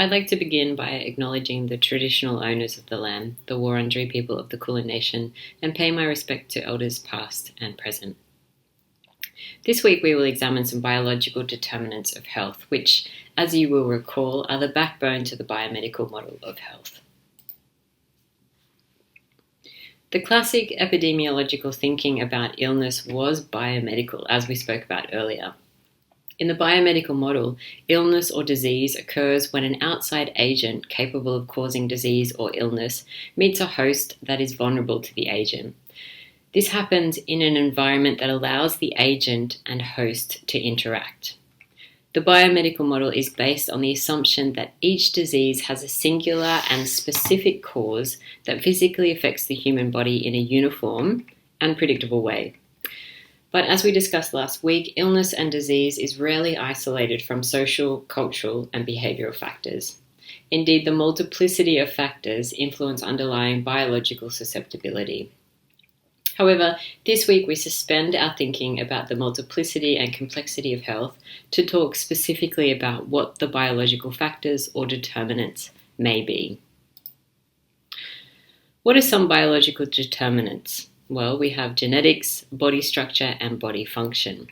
I'd like to begin by acknowledging the traditional owners of the land, the Wurundjeri people of the Kulin Nation, and pay my respect to elders past and present. This week we will examine some biological determinants of health, which, as you will recall, are the backbone to the biomedical model of health. The classic epidemiological thinking about illness was biomedical, as we spoke about earlier. In the biomedical model, illness or disease occurs when an outside agent capable of causing disease or illness meets a host that is vulnerable to the agent. This happens in an environment that allows the agent and host to interact. The biomedical model is based on the assumption that each disease has a singular and specific cause that physically affects the human body in a uniform and predictable way. But as we discussed last week, illness and disease is rarely isolated from social, cultural, and behavioral factors. Indeed, the multiplicity of factors influence underlying biological susceptibility. However, this week we suspend our thinking about the multiplicity and complexity of health to talk specifically about what the biological factors or determinants may be. What are some biological determinants? Well, we have genetics, body structure, and body functioning.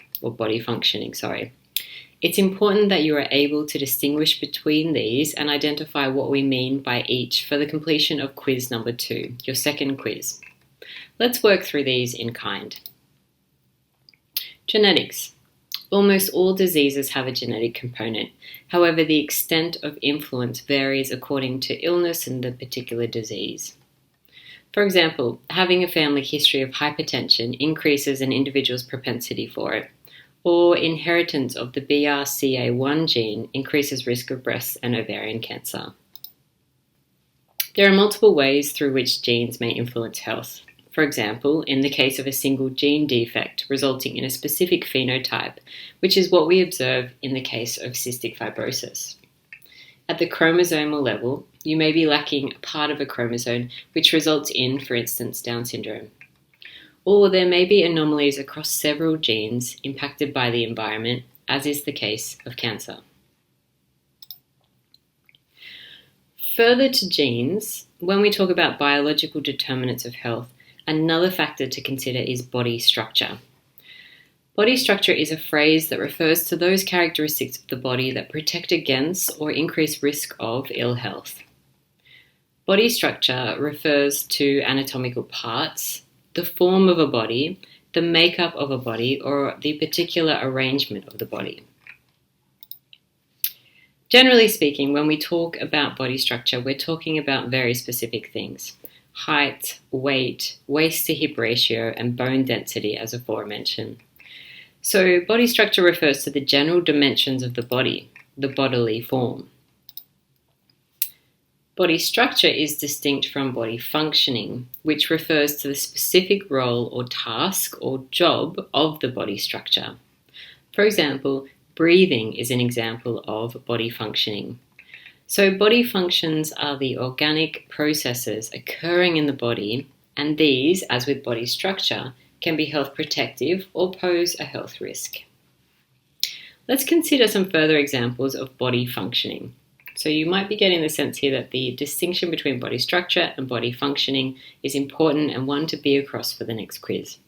It's important that you are able to distinguish between these and identify what we mean by each for the completion of quiz number 2, your second quiz. Let's work through these in kind. Genetics. Almost all diseases have a genetic component. However, the extent of influence varies according to illness and the particular disease. For example, having a family history of hypertension increases an individual's propensity for it, or inheritance of the BRCA1 gene increases risk of breast and ovarian cancer. There are multiple ways through which genes may influence health. For example, in the case of a single gene defect resulting in a specific phenotype, which is what we observe in the case of cystic fibrosis. At the chromosomal level, you may be lacking a part of a chromosome, which results in, for instance, Down syndrome. Or there may be anomalies across several genes impacted by the environment, as is the case of cancer. Further to genes, when we talk about biological determinants of health, another factor to consider is body structure. Body structure is a phrase that refers to those characteristics of the body that protect against or increase risk of ill health. Body structure refers to anatomical parts, the form of a body, the makeup of a body, or the particular arrangement of the body. Generally speaking, when we talk about body structure, we're talking about very specific things. Height, weight, waist to hip ratio, and bone density, as aforementioned. So body structure refers to the general dimensions of the body, the bodily form. Body structure is distinct from body functioning, which refers to the specific role or task or job of the body structure. For example, breathing is an example of body functioning. So body functions are the organic processes occurring in the body, and these, as with body structure, can be health protective or pose a health risk. Let's consider some further examples of body functioning. So you might be getting the sense here that the distinction between body structure and body functioning is important and one to be across for the next quiz.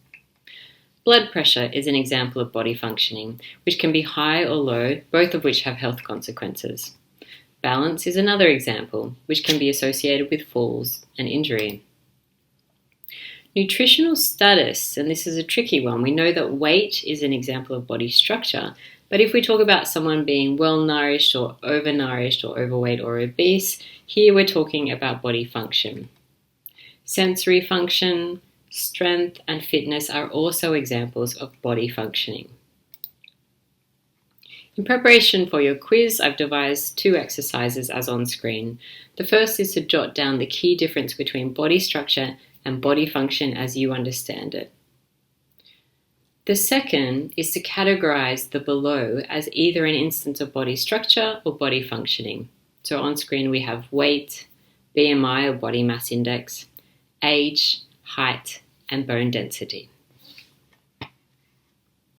Blood pressure is an example of body functioning, which can be high or low, both of which have health consequences. Balance is another example, which can be associated with falls and injury. Nutritional status, and this is a tricky one. We know that weight is an example of body structure, but if we talk about someone being well-nourished or overnourished or overweight or obese, here we're talking about body function. Sensory function, strength, and fitness are also examples of body functioning. In preparation for your quiz, I've devised 2 exercises as on screen. The first is to jot down the key difference between body structure and body function as you understand it. The second is to categorize the below as either an instance of body structure or body functioning. So on screen we have weight, BMI or body mass index, age, height, and bone density.